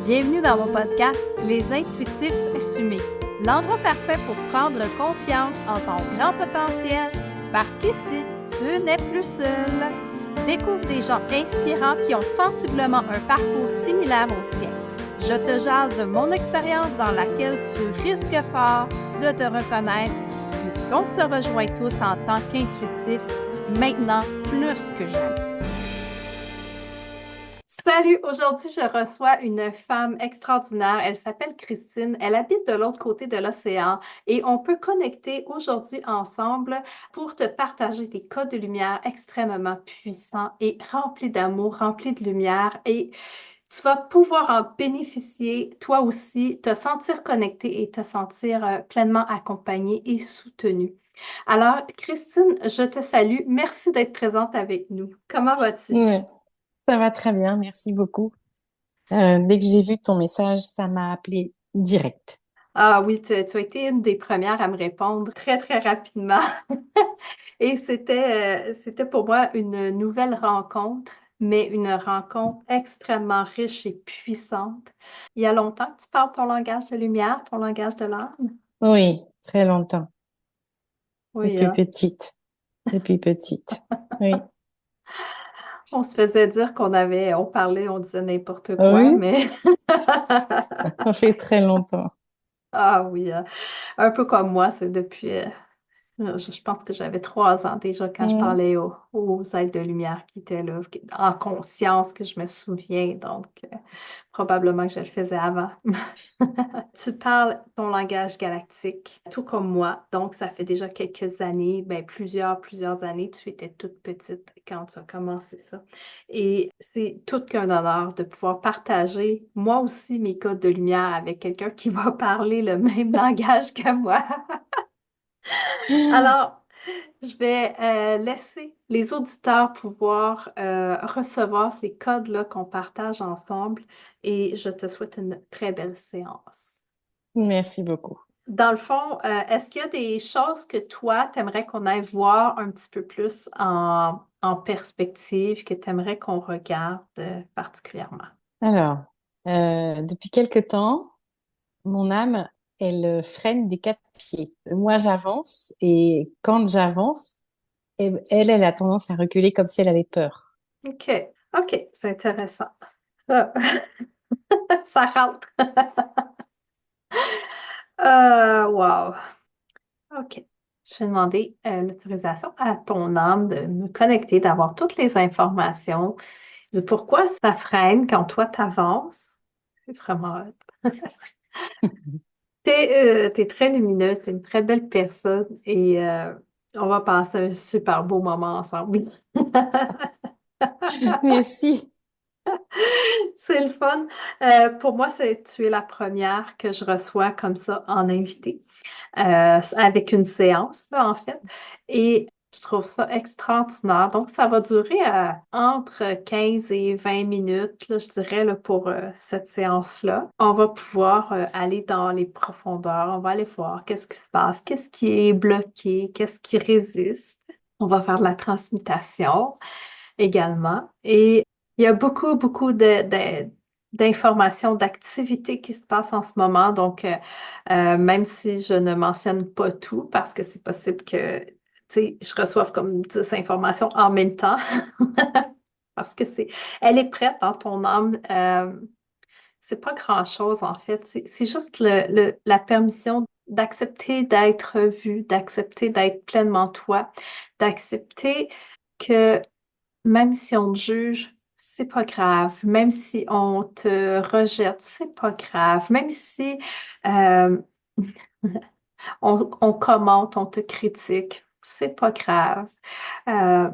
Bienvenue dans mon podcast Les Intuitifs Assumés, l'endroit parfait pour prendre confiance en ton grand potentiel, parce qu'ici, tu n'es plus seul. Découvre des gens inspirants qui ont sensiblement un parcours similaire au tien. Je te jase de mon expérience dans laquelle tu risques fort de te reconnaître, puisqu'on se rejoint tous en tant qu'intuitifs, maintenant plus que jamais. Salut, aujourd'hui je reçois une femme extraordinaire. Elle s'appelle Christine. Elle habite de l'autre côté de l'océan et on peut connecter aujourd'hui ensemble pour te partager des codes de lumière extrêmement puissants et remplis d'amour, remplis de lumière et tu vas pouvoir en bénéficier toi aussi, te sentir connecté et te sentir pleinement accompagné et soutenu. Alors, Christine, je te salue. Merci d'être présente avec nous. Comment vas-tu? Ouais, ça va très bien, merci beaucoup. Dès que j'ai vu ton message, ça m'a appelé direct. Ah oui, tu as été une des premières à me répondre très, très rapidement. Et c'était pour moi une nouvelle rencontre, mais une rencontre extrêmement riche et puissante. Il y a longtemps que tu parles ton langage de lumière, ton langage de l'âme? Oui, très longtemps, Oui, depuis hein. petite, depuis petite. Oui, On se faisait dire on parlait, on disait n'importe quoi, oui, mais ça fait très longtemps. ah oui, hein. Un peu comme moi, c'est depuis je pense que j'avais 3 ans déjà quand je Mm. parlais aux êtres de lumière qui étaient là, en conscience que je me souviens. Donc, probablement que je le faisais avant. Tu parles ton langage galactique, tout comme moi. Donc, ça fait déjà quelques années, ben, plusieurs années. Tu étais toute petite quand tu as commencé ça. Et c'est tout qu'un honneur de pouvoir partager, moi aussi, mes codes de lumière avec quelqu'un qui va parler le même langage que moi. Alors, je vais laisser les auditeurs pouvoir recevoir ces codes-là qu'on partage ensemble et je te souhaite une très belle séance. Merci beaucoup. Dans le fond, est-ce qu'il y a des choses que toi, tu aimerais qu'on aille voir un petit peu plus en perspective, que tu aimerais qu'on regarde particulièrement? Alors, depuis quelque temps, mon âme, elle freine des quatre pieds. Moi, j'avance et quand j'avance, elle a tendance à reculer comme si elle avait peur. OK, OK, c'est intéressant. Ah, ça rentre. Wow. OK. Je vais demander l'autorisation à ton âme de me connecter, d'avoir toutes les informations du pourquoi ça freine quand toi t'avances. C'est vraiment hot. T'es très lumineuse, t'es une très belle personne et on va passer un super beau moment ensemble. Merci. C'est le fun. Pour moi, tu es la première que je reçois comme ça en invité. Avec une séance, là, en fait. Et je trouve ça extraordinaire. Donc, ça va durer entre 15 et 20 minutes, là, je dirais, là, pour cette séance-là. On va pouvoir aller dans les profondeurs. On va aller voir qu'est-ce qui se passe, qu'est-ce qui est bloqué, qu'est-ce qui résiste. On va faire de la transmutation également. Et il y a beaucoup, beaucoup d'informations, d'activités qui se passent en ce moment. Donc, même si je ne mentionne pas tout, parce que c'est possible que, tu sais, je reçoive comme 10 informations en même temps. Parce que elle est prête, hein, ton âme. C'est pas grand-chose, en fait. C'est juste la permission d'accepter d'être vu, d'accepter d'être pleinement toi, d'accepter que même si on te juge, c'est pas grave. Même si on te rejette, c'est pas grave. Même si euh, on commente, on te critique, c'est pas grave. Euh,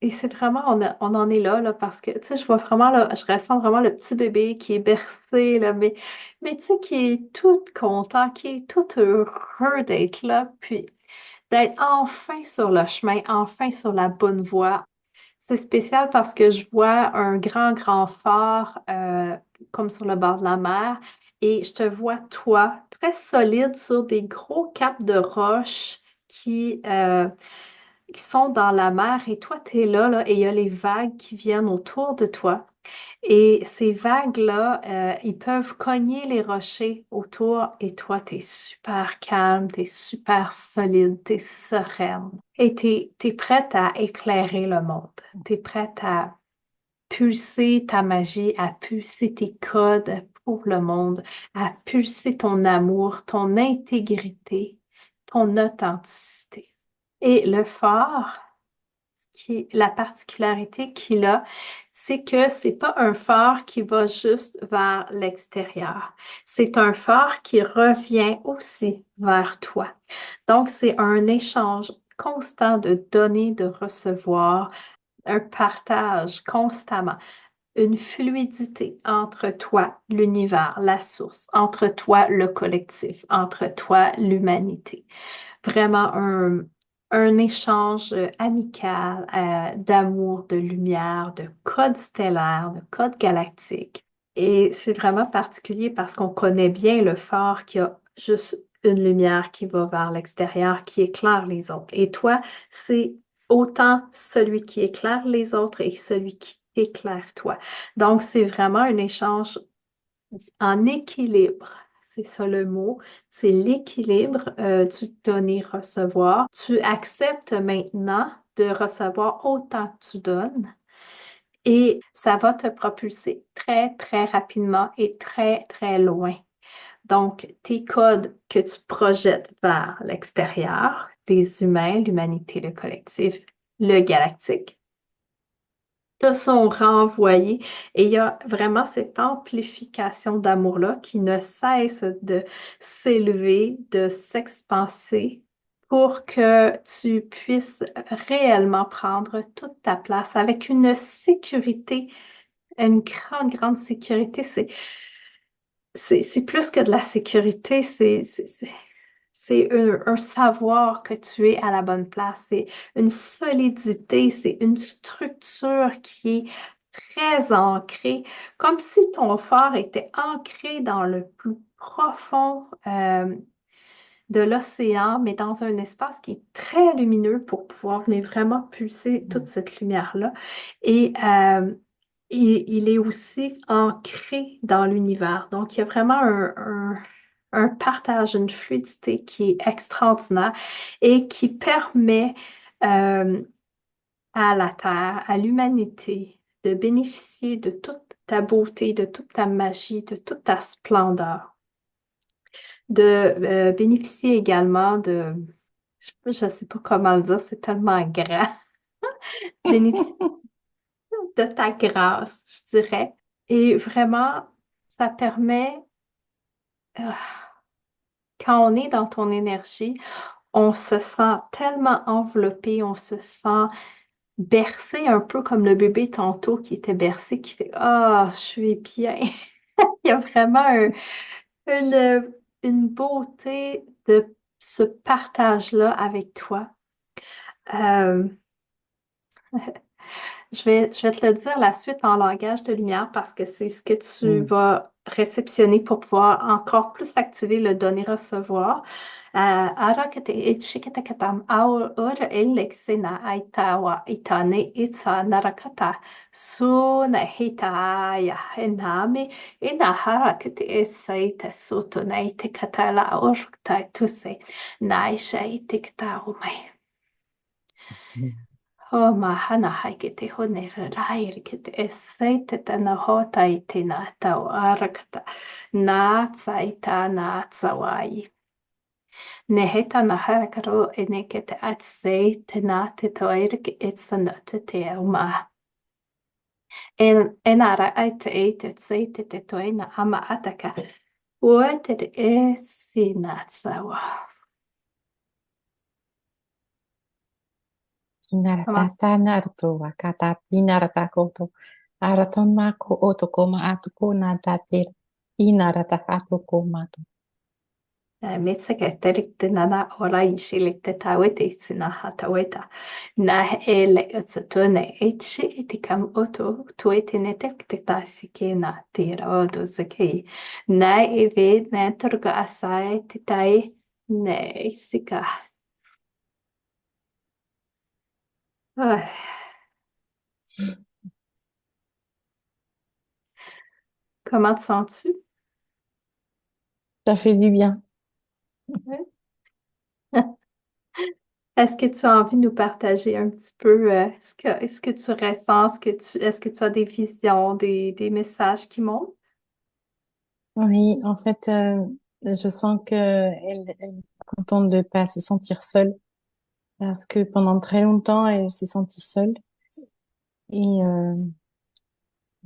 et c'est vraiment, on en est là, parce que, tu sais, je vois vraiment, là, je ressens vraiment le petit bébé qui est bercé, là, mais tu sais, qui est tout content, qui est tout heureux d'être là, puis d'être enfin sur le chemin, enfin sur la bonne voie. C'est spécial parce que je vois un grand, grand phare comme sur le bord de la mer et je te vois toi très solide sur des gros caps de roches qui sont dans la mer et toi, tu es là, et il y a les vagues qui viennent autour de toi. Et ces vagues-là, ils peuvent cogner les rochers autour et toi, tu es super calme, tu es super solide, tu es sereine. Et tu es prête à éclairer le monde. Tu es prête à pulser ta magie, à pulser tes codes pour le monde, à pulser ton amour, ton intégrité, ton authenticité. Et le phare, la particularité qu'il a, c'est que c'est pas un phare qui va juste vers l'extérieur. C'est un phare qui revient aussi vers toi. Donc, c'est un échange constant de donner, de recevoir, un partage constamment, une fluidité entre toi, l'univers, la source, entre toi, le collectif, entre toi, l'humanité. Vraiment un échange amical d'amour, de lumière, de code stellaire, de code galactique. Et c'est vraiment particulier parce qu'on connaît bien le phare qui a juste une lumière qui va vers l'extérieur, qui éclaire les autres. Et toi, c'est autant celui qui éclaire les autres et celui qui éclaire toi. Donc, c'est vraiment un échange en équilibre. C'est ça le mot. C'est l'équilibre du donner-recevoir. Tu acceptes maintenant de recevoir autant que tu donnes et ça va te propulser très, très rapidement et très, très loin. Donc, tes codes que tu projettes vers l'extérieur, les humains, l'humanité, le collectif, le galactique, te sont renvoyés et il y a vraiment cette amplification d'amour-là qui ne cesse de s'élever, de s'expanser pour que tu puisses réellement prendre toute ta place avec une sécurité, une grande, grande sécurité. C'est plus que de la sécurité, c'est un savoir que tu es à la bonne place, c'est une solidité, c'est une structure qui est très ancrée, comme si ton phare était ancré dans le plus profond de l'océan, mais dans un espace qui est très lumineux pour pouvoir venir vraiment pulser toute cette lumière-là. Et il est aussi ancré dans l'univers. Donc, il y a vraiment un partage, une fluidité qui est extraordinaire et qui permet euh, à la Terre, à l'humanité, de bénéficier de toute ta beauté, de toute ta magie, de toute ta splendeur, de bénéficier également je ne sais pas comment le dire, c'est tellement grand, bénéficier de ta grâce, je dirais. Et vraiment, ça permet, euh, quand on est dans ton énergie, on se sent tellement enveloppé, on se sent bercé un peu comme le bébé tantôt qui était bercé, qui fait «Ah, je suis bien». Il y a vraiment une beauté de ce partage-là avec toi. Euh, je vais te le dire la suite en langage de lumière parce que c'est ce que tu Mm. vas réceptionner pour pouvoir encore plus activer le donner-recevoir. Ara que te itshikatakatam aur ilexina aitawa itane itsa narakata suna hitaya ename inahara que te esaita sotonaite katala aur taituse naisha itikta umai. O mahana hai ke te hone rairi ke te e seite tana hota i te nā tau arakata. Nā tsa i tā nā tsa wai. Ne he tana harakaro e ne ke te at sei te nā te toere ke e sana te au maha. E nā ra ai te e te sei te toena ama ataka. Ua te e si nā tsa wa. Ama Kinarata naruto wakata inarata koto araton mako otoko ma atuko na tater inarata atoko mato. Metsäkäterit nana olaishili te tawete itsina hataweta. Na ele utsatune etshi itikam oto tuetine tekte tasike na tira odo zaki. Na eve na turga asai titai ne isika. Ouais. Comment te sens-tu? Ça fait du bien. Ouais. Est-ce que tu as envie de nous partager un petit peu ce que tu ressens, est-ce que tu as des visions, des messages qui montent? Oui, en fait, je sens que elle est contente de pas se sentir seule parce que pendant très longtemps, elle s'est sentie seule et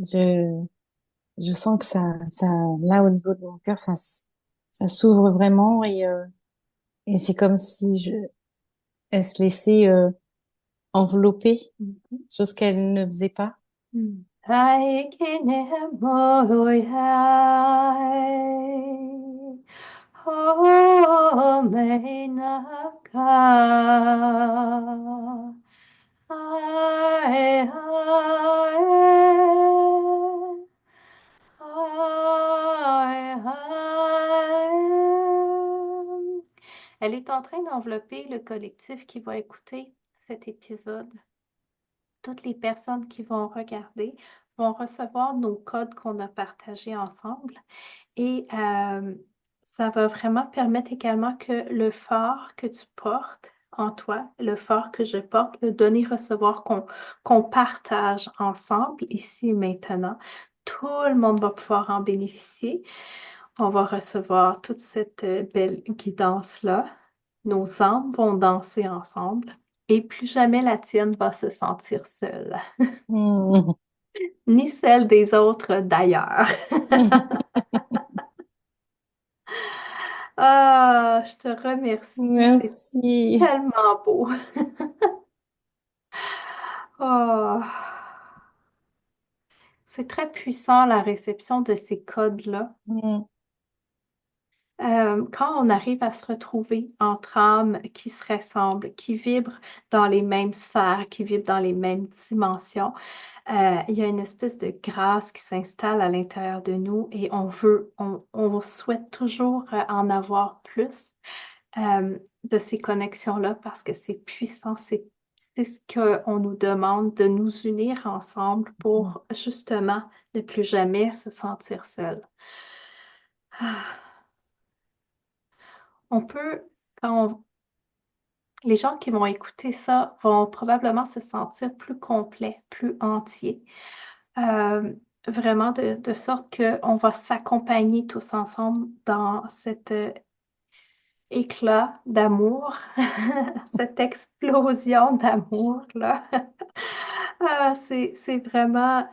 je, je sens que ça, là au niveau de mon cœur, ça s'ouvre vraiment et c'est comme si elle se laissait envelopper, Mhm. chose qu'elle ne faisait pas. Mm. Aikine moyai, homenaka. Ai, ai, ai, ai. Elle est en train d'envelopper le collectif qui va écouter cet épisode. Toutes les personnes qui vont regarder vont recevoir nos codes qu'on a partagés ensemble et ça va vraiment permettre également que le phare que tu portes en toi, le phare que je porte, le donner-recevoir qu'on partage ensemble ici et maintenant, tout le monde va pouvoir en bénéficier. On va recevoir toute cette belle guidance-là. Nos âmes vont danser ensemble et plus jamais la tienne va se sentir seule, Hmm. ni celle des autres d'ailleurs. Ah, je te remercie, c'est Merci. tellement beau. Oh, c'est très puissant la réception de ces codes-là. Hmm. Quand on arrive à se retrouver entre âmes qui se ressemblent, qui vibrent dans les mêmes sphères, qui vibrent dans les mêmes dimensions, il y a une espèce de grâce qui s'installe à l'intérieur de nous et on souhaite toujours en avoir plus de ces connexions-là parce que c'est puissant, c'est ce qu'on nous demande de nous unir ensemble pour justement ne plus jamais se sentir seul. On peut, quand les gens qui vont écouter ça vont probablement se sentir plus complets, plus entiers. Euh, Vraiment de sorte qu'on va s'accompagner tous ensemble dans cet éclat d'amour, cette explosion d'amour-là. C'est vraiment,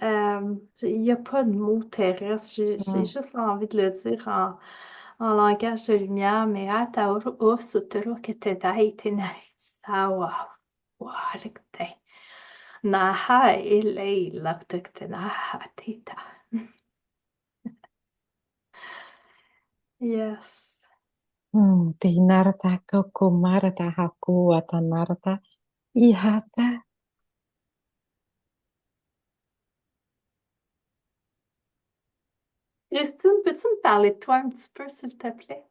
il n'y a pas de mots terrestres, j'ai Hmm. juste envie de le dire en langage de lumière, mais Atauru o suturu que te dai te nai sawa warikte. Naha elei laptek te naha tita. Yes. Te narata kako marata haku ata narata ihata. Christine, peux-tu me parler de toi un petit peu, s'il te plaît?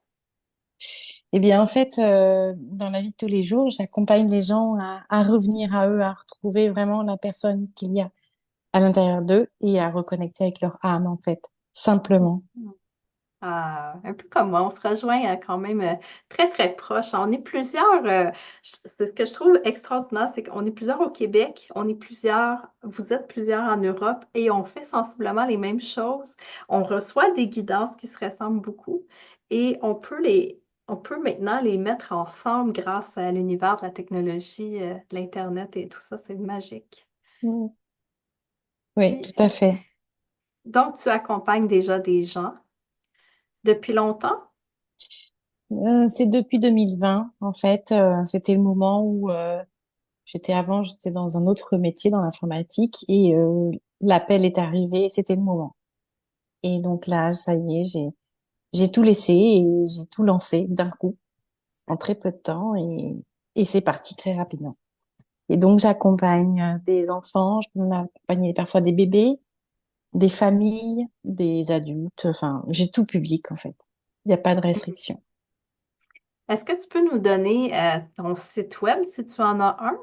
Eh bien, en fait, dans la vie de tous les jours, j'accompagne les gens à revenir à eux, à retrouver vraiment la personne qu'il y a à l'intérieur d'eux et à reconnecter avec leur âme, en fait, simplement. Un peu comme moi, on se rejoint quand même très, très proches. On est plusieurs. Ce que je trouve extraordinaire, c'est qu'on est plusieurs au Québec, on est plusieurs, vous êtes plusieurs en Europe et on fait sensiblement les mêmes choses. On reçoit des guidances qui se ressemblent beaucoup et on peut maintenant les mettre ensemble grâce à l'univers de la technologie, de l'Internet et tout ça. C'est magique. Mm. Oui, Puis, tout à fait. donc, tu accompagnes déjà des gens depuis longtemps? C'est depuis 2020, en fait. C'était le moment où j'étais dans un autre métier, dans l'informatique, et l'appel est arrivé, et c'était le moment. Et donc là, ça y est, j'ai tout laissé et j'ai tout lancé d'un coup, en très peu de temps, et c'est parti très rapidement. Et donc, j'accompagne des enfants, je peux même accompagner parfois des bébés, des familles, des adultes, enfin, j'ai tout public, en fait. Il n'y a pas de restriction. Est-ce que tu peux nous donner ton site web si tu en as un?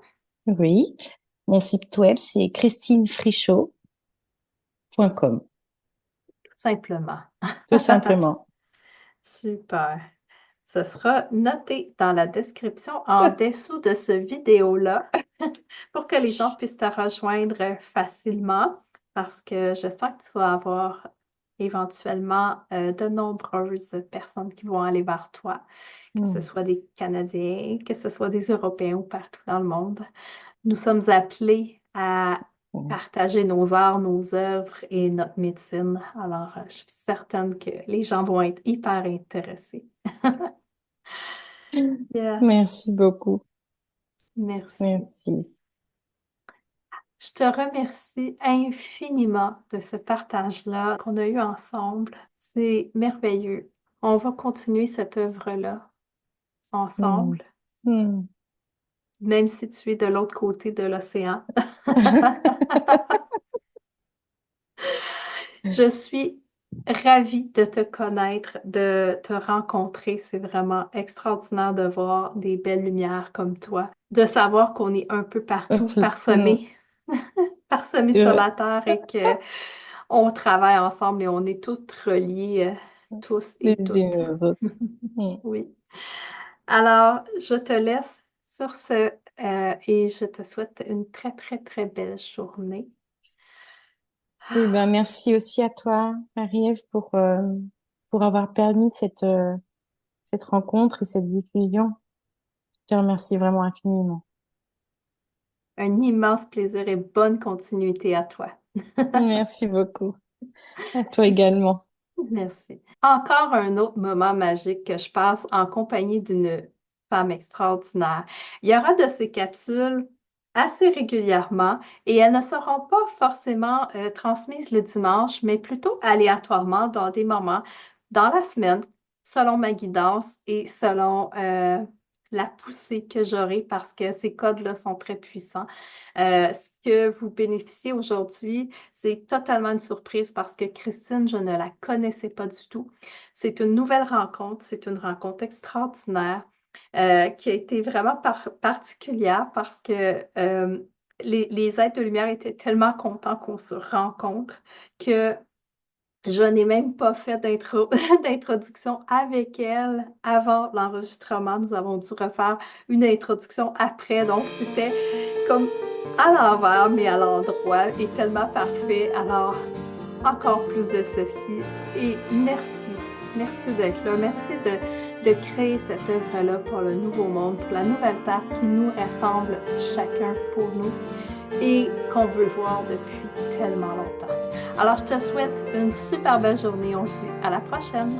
Oui. Mon site web, c'est christinefrichot.com, Simplement. tout simplement. Super. Ce sera noté dans la description en dessous de ce vidéo-là pour que les gens puissent te rejoindre facilement parce que je sens que tu vas avoir éventuellement de nombreuses personnes qui vont aller vers toi, que ce Mm. soit des Canadiens, que ce soit des Européens ou partout dans le monde. Nous sommes appelés à partager nos arts, nos œuvres et notre médecine. Alors, je suis certaine que les gens vont être hyper intéressés. Yes, Merci beaucoup. merci. Merci. Je te remercie infiniment de ce partage-là qu'on a eu ensemble. C'est merveilleux. On va continuer cette œuvre-là Mm. ensemble, Mm. même si tu es de l'autre côté de l'océan. Je suis ravie de te connaître, de te rencontrer. C'est vraiment extraordinaire de voir des belles lumières comme toi, de savoir qu'on est un peu partout Mm. parsemés C'est sur vrai. la Terre et que on travaille ensemble et on est tous reliés, tous Les et toutes. unes aux autres. Mm. Oui. Alors, je te laisse sur ce et je te souhaite une très, très, très belle journée. Eh ben, merci aussi à toi, Marie-Ève, pour avoir permis cette rencontre et cette diffusion. Je te remercie vraiment infiniment. Un immense plaisir et bonne continuité à toi. Merci beaucoup. À toi également. Merci. Encore un autre moment magique que je passe en compagnie d'une femme extraordinaire. Il y aura de ces capsules assez régulièrement et elles ne seront pas forcément transmises le dimanche, mais plutôt aléatoirement dans des moments dans la semaine, selon ma guidance et selon la poussée que j'aurai parce que ces codes-là sont très puissants. Ce que vous bénéficiez aujourd'hui, c'est totalement une surprise parce que Christine, je ne la connaissais pas du tout. C'est une nouvelle rencontre, c'est une rencontre extraordinaire qui a été vraiment particulière parce que les êtres de lumière étaient tellement contents qu'on se rencontre que je n'ai même pas fait d'introduction avec elle avant l'enregistrement. Nous avons dû refaire une introduction après. Donc, c'était comme à l'envers, mais à l'endroit et tellement parfait. Alors, encore plus de ceci. Et merci. Merci d'être là. Merci de créer cette œuvre-là pour le nouveau monde, pour la nouvelle terre qui nous ressemble chacun pour nous et qu'on veut voir depuis tellement longtemps. Alors, je te souhaite une super belle journée. On se dit à la prochaine.